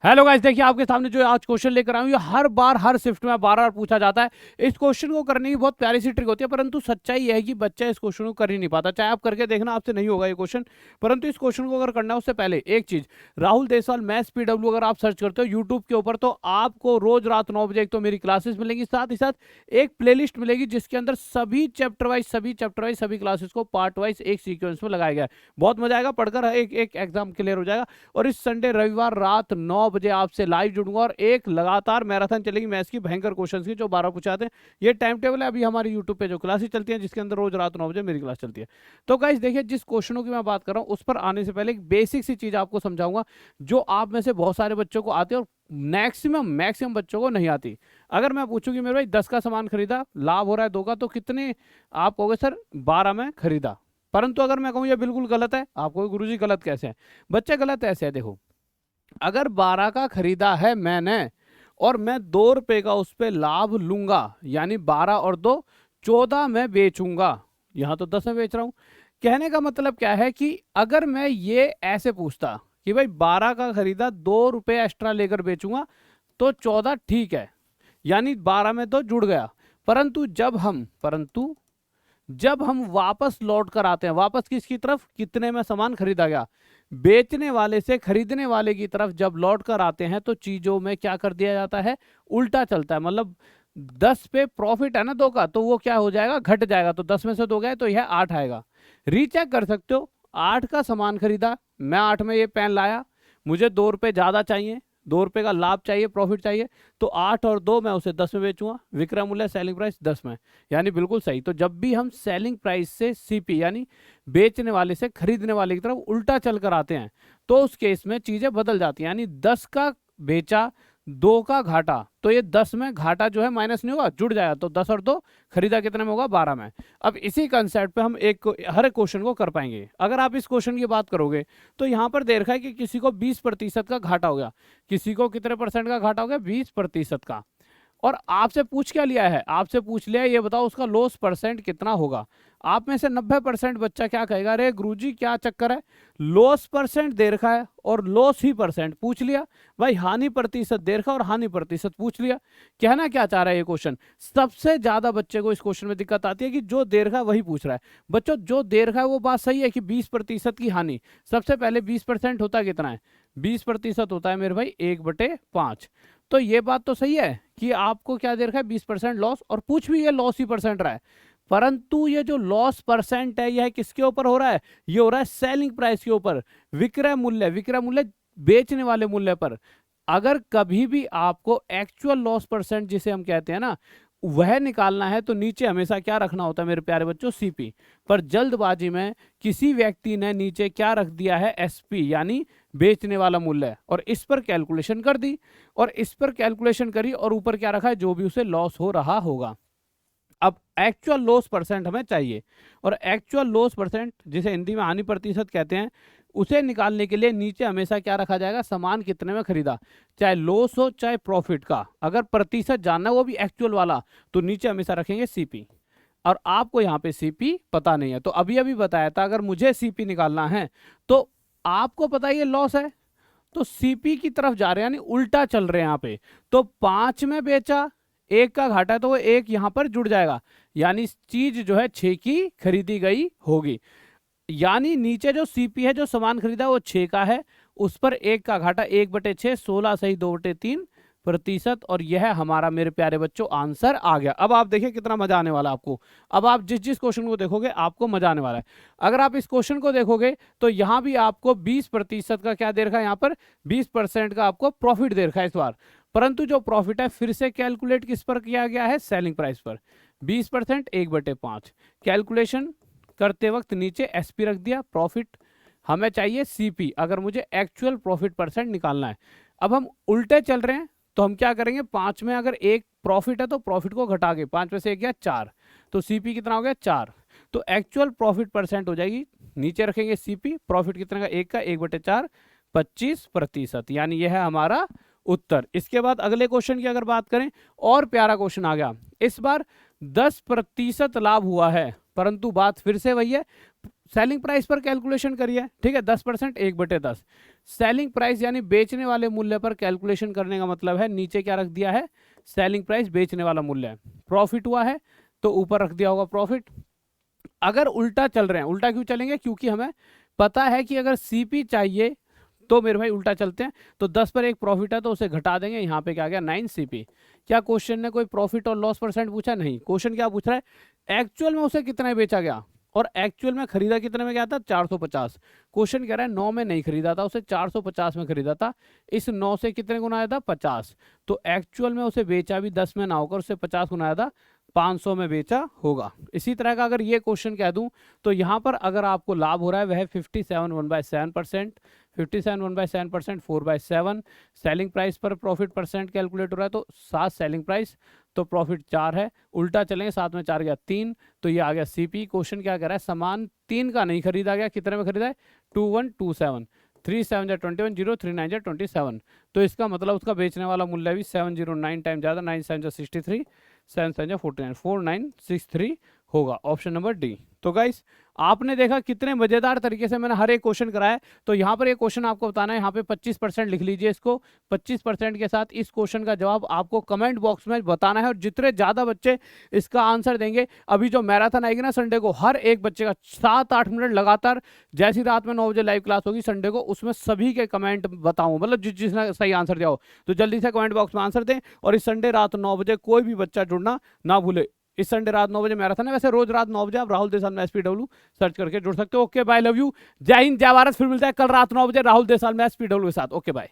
Hello guys, देखिए आपके सामने जो आज क्वेश्चन लेकर आया हूं, ये हर बार हर शिफ्ट में बार बार पूछा जाता है। इस क्वेश्चन को करने की बहुत प्यारी सी ट्रिक होती है, परंतु सच्चाई यह है कि बच्चा इस क्वेश्चन को कर ही नहीं पाता। चाहे आप करके देखना, आपसे नहीं होगा ये क्वेश्चन। परंतु इस क्वेश्चन को अगर करना है उससे पहले एक चीज, राहुल देसवाल मैथ्स पीडब्ल्यू अगर आप सर्च करते हो यूट्यूब के ऊपर, तो आपको रोज रात 9 बजे एक तो मेरी क्लासेस मिलेंगी, साथ ही साथ एक प्लेलिस्ट मिलेगी जिसके अंदर सभी चैप्टर वाइज सभी क्लासेस को पार्ट वाइज एक सीक्वेंस में लगाया गया है। बहुत मजा आएगा, पढ़कर एक एक एग्जाम क्लियर हो जाएगा। और इस संडे रविवार रात 9 बजे आपसे लाइव जुड़ूंगा और एक लगातार मैराथन चलेगी मैथ्स की, भयंकर क्वेश्चन की जो 12 पूछाते हैं। ये टाइम टेबल है अभी हमारी यूट्यूब पे जो क्लासेस चलती है, जिसके अंदर रोज रात 9 बजे मेरी क्लास चलती है। तो गाइस देखिए, जिस क्वेश्चनों की मैं बात कर रहा हूँ उस पर आने से पहले एक बेसिक सी चीज आपको समझाऊंगा, जो आप में से बहुत सारे बच्चों को आती है और मैक्सिमम बच्चों को नहीं आती। अगर मैं पूछूं कि मेरे भाई 10 का सामान खरीदा, लाभ हो रहा है 2 का, तो कितने आप कहोगे सर 12 में खरीदा। परंतु अगर मैं कहूं ये बिल्कुल गलत है, आप कहोगे गुरुजी गलत कैसे है। बच्चे गलत ऐसे है, देखो, अगर 12 का खरीदा है मैंने और मैं 2 रुपए का उस पर लाभ लूंगा, यानी 12 और 2 14 में बेचूंगा। यहां तो 10 में बेच रहा हूं। कहने का मतलब क्या है कि अगर मैं ये ऐसे पूछता कि भाई 12 का खरीदा, 2 रुपए एक्स्ट्रा लेकर बेचूंगा, तो 14 ठीक है, यानी 12 में तो जुड़ गया। परंतु जब हम वापस लौट कर आते हैं, वापस किसकी तरफ, कितने में सामान खरीदा गया, बेचने वाले से खरीदने वाले की तरफ जब लौट कर आते हैं, तो चीजों में क्या कर दिया जाता है, उल्टा चलता है। मतलब 10 पे प्रॉफिट है ना 2 का, तो वो क्या हो जाएगा, घट जाएगा। तो 10 में से 2 गए तो यह 8 आएगा। रीचेक कर सकते हो, 8 का सामान खरीदा मैं, 8 में ये पेन लाया, मुझे 2 रुपए ज्यादा चाहिए, 2 रुपए का लाभ चाहिए, प्रॉफिट चाहिए, तो 8 और 2 मैं उसे 10 में बेचूंगा। विक्रय मूल्य सेलिंग प्राइस 10 में, यानी बिल्कुल सही। तो जब भी हम सेलिंग प्राइस से सीपी यानी बेचने वाले से खरीदने वाले की तरफ उल्टा चल कर आते हैं, तो उस केस में चीजें बदल जाती हैं। यानी 10 का बेचा, 2 का घाटा, तो ये 10 में घाटा जो है माइनस नहीं होगा, जुड़ जाएगा। तो 10 और 2 खरीदा कितने में होगा, 12 में। अब इसी कंसेप्ट पे हम हर एक क्वेश्चन को कर पाएंगे। अगर आप इस क्वेश्चन की बात करोगे तो यहाँ पर दे रखा है कि किसी को 20% का घाटा हो गया। किसी को कितने परसेंट का घाटा हो गया, 20% का। और आपसे पूछ क्या लिया है, आपसे पूछ लिया ये बताओ उसका लॉस परसेंट कितना होगा। आप में से 90% बच्चा क्या कहेगा, अरे गुरुजी क्या चक्कर है, लॉस परसेंट दे रखा है और लॉस ही परसेंट पूछ लिया। भाई हानि प्रतिशत दे रखा और हानि प्रतिशत पूछ लिया। कहना क्या चाह रहा है ये क्वेश्चन, सबसे ज्यादा बच्चे को इस क्वेश्चन में दिक्कत आती है कि जो दे रखा है वही पूछ रहा है। बच्चों जो दे रखा है वो बात सही है कि 20% की हानि। सबसे पहले 20% होता कितना है, 20% होता है मेरे भाई 1/5। तो ये बात तो सही है कि आपको क्या दे रखा है, 20% लॉस, और पूछ भी ये लॉस ही परसेंट रहा है। परंतु ये जो लॉस परसेंट है यह किसके ऊपर हो रहा है, ये हो रहा है सेलिंग प्राइस के ऊपर, विक्रय मूल्य बेचने वाले मूल्य पर। अगर कभी भी आपको एक्चुअल लॉस परसेंट जिसे हम कहते हैं ना, वह निकालना है, तो नीचे हमेशा क्या रखना होता है मेरे प्यारे बच्चों, सीपी। पर जल्दबाजी में किसी व्यक्ति ने नीचे क्या रख दिया है, एसपी यानी बेचने वाला मूल्य, और इस पर कैलकुलेशन कर दी, और इस पर कैलकुलेशन करी, और ऊपर क्या रखा है, जो भी उसे लॉस हो रहा होगा। अब एक्चुअल लॉस परसेंट हमें चाहिए, और एक्चुअल लॉस परसेंट जिसे हिंदी में हानि प्रतिशत कहते हैं, उसे निकालने के लिए नीचे हमेशा क्या रखा जाएगा, सामान कितने में खरीदा, चाहे लॉस हो चाहे प्रॉफिट का। अगर प्रतिशत जानना वो भी एक्चुअल वाला, तो नीचे हमेशा रखेंगे सीपी। और आपको यहाँ पे सीपी पता नहीं है, तो अभी अभी बताया था अगर मुझे सीपी निकालना है, तो आपको पता है ये लॉस है, तो सीपी की तरफ जा रहे हैं, यानी उल्टा चल रहे हैं यहाँ पे। तो 5 में बेचा, 1 का घाटा है, तो वो 1 यहां पर जुड़ जाएगा, यानी चीज जो है 6 की खरीदी गई होगी। यानी नीचे जो सीपी है, जो सामान खरीदा वो 6 का है, उस पर 1 का घाटा, 1/6, 16 सही 2/3%। और यह हमारा मेरे प्यारे बच्चों आंसर आ गया। अब आप देखिए कितना मजा आने वाला है आपको। अब आप जिस जिस क्वेश्चन को देखोगे आपको मजा आने वाला है। अगर आप इस क्वेश्चन को देखोगे तो यहां भी आपको 20% का क्या दे रखा है, यहां पर 20% का आपको प्रॉफिट दे रखा है इस बार। परंतु जो प्रॉफिट है फिर से कैलकुलेट किस पर किया गया है, सेलिंग प्राइस पर। 20% 1/5 कैलकुलेशन करते वक्त नीचे एसपी रख दिया, प्रॉफिट हमें चाहिए सीपी, अगर मुझे एक्चुअल प्रॉफिट परसेंट निकालना है। अब हम उल्टे चल रहे हैं, तो हम क्या करेंगे, 5 में अगर 1 प्रॉफिट है तो प्रॉफिट को घटा के 5 में से 1 गया 4, तो सीपी कितना हो गया 4। तो एक्चुअल प्रॉफिट परसेंट हो जाएगी, नीचे रखेंगे सीपी, प्रॉफिट कितना का, 1 का 1/4, 25%, यानी यह है हमारा उत्तर। इसके बाद अगले क्वेश्चन की अगर बात करें, और प्यारा क्वेश्चन आ गया। इस बार 10% लाभ हुआ है, परंतु बात फिर से वही है, सेलिंग प्राइस पर कैलकुलेशन करिए, ठीक है, 10% 1/10। सेलिंग प्राइस यानी बेचने वाले मूल्य पर कैलकुलेशन करने का मतलब है नीचे क्या रख दिया है, सेलिंग प्राइस बेचने वाला मूल्य है। प्रॉफिट हुआ है तो ऊपर रख दिया होगा प्रॉफिट। अगर उल्टा चल रहे हैं, उल्टा क्यों चलेंगे, क्योंकि हमें पता है कि अगर सीपी चाहिए तो मेरे भाई उल्टा चलते हैं। तो 10 पर एक प्रॉफिट है तो उसे घटा देंगे, यहाँ पे क्या आ गया 9 सीपी। क्या क्वेश्चन ने कोई प्रॉफिट और लॉस परसेंट पूछा, नहीं। क्वेश्चन क्या पूछ रहा है, एक्चुअल में उसे कितना बेचा गया और एक्चुअल में खरीदा कितने में गया था, 450। क्वेश्चन कह रहा है 9 में नहीं खरीदा था, उसे 450 में खरीदा था। इस 9 से कितने गुना आया था, 50। तो एक्चुअल में उसे बेचा भी 10 में ना होकर उसे 50 गुना आया था, 500 में बेचा होगा। इसी तरह का अगर ये क्वेश्चन कह दूं तो यहाँ पर अगर आपको लाभ हो रहा है वह 57 1/7%, 57 1/7%, 4/7। सेलिंग प्राइस पर प्रॉफिट परसेंट कैलकुलेट हो रहा है तो 7 सेलिंग प्राइस, तो प्रॉफिट 4 है। उल्टा चलेंगे, 7 में 4 गया 3, तो ये आ गया सीपी। क्वेश्चन क्या कह रहा है, सामान 3 का नहीं खरीदा गया, कितने में खरीदा है, 2127। 3 7 जा 21, 0 3 9 जा 27। तो इसका मतलब उसका बेचने वाला मूल्य भी 709 टाइम ज़्यादा, 9 7 जा 63, 7 7 जा 49, 4963 होगा, ऑप्शन नंबर डी। तो गाइस आपने देखा कितने मजेदार तरीके से मैंने हर एक क्वेश्चन कराया। तो यहाँ पर एक क्वेश्चन आपको बताना है, यहाँ पे 25% लिख लीजिए इसको। 25% के साथ इस क्वेश्चन का जवाब आपको कमेंट बॉक्स में बताना है, और जितने ज्यादा बच्चे इसका आंसर देंगे, अभी जो मैराथन आएगी ना संडे को, हर एक बच्चे का 7-8 मिनट लगातार, जैसी रात में 9 बजे लाइव क्लास होगी संडे को, उसमें सभी के कमेंट बताऊं, मतलब जिसने सही आंसर दिया हो तो जल्दी से कमेंट बॉक्स में आंसर दें। और इस संडे रात 9 बजे कोई भी बच्चा जुड़ना ना भूले। इस संडे रात 9 बजे मैराथन है, वैसे रोज रात 9 बजे आप राहुल देसाल में SPW सर्च करके जुड़ सकते हो। ओके बाय, लव यू, जय हिंद जय भारत। फिर मिलता है कल रात 9 बजे राहुल देसाल में SPW के साथ। Okay bye.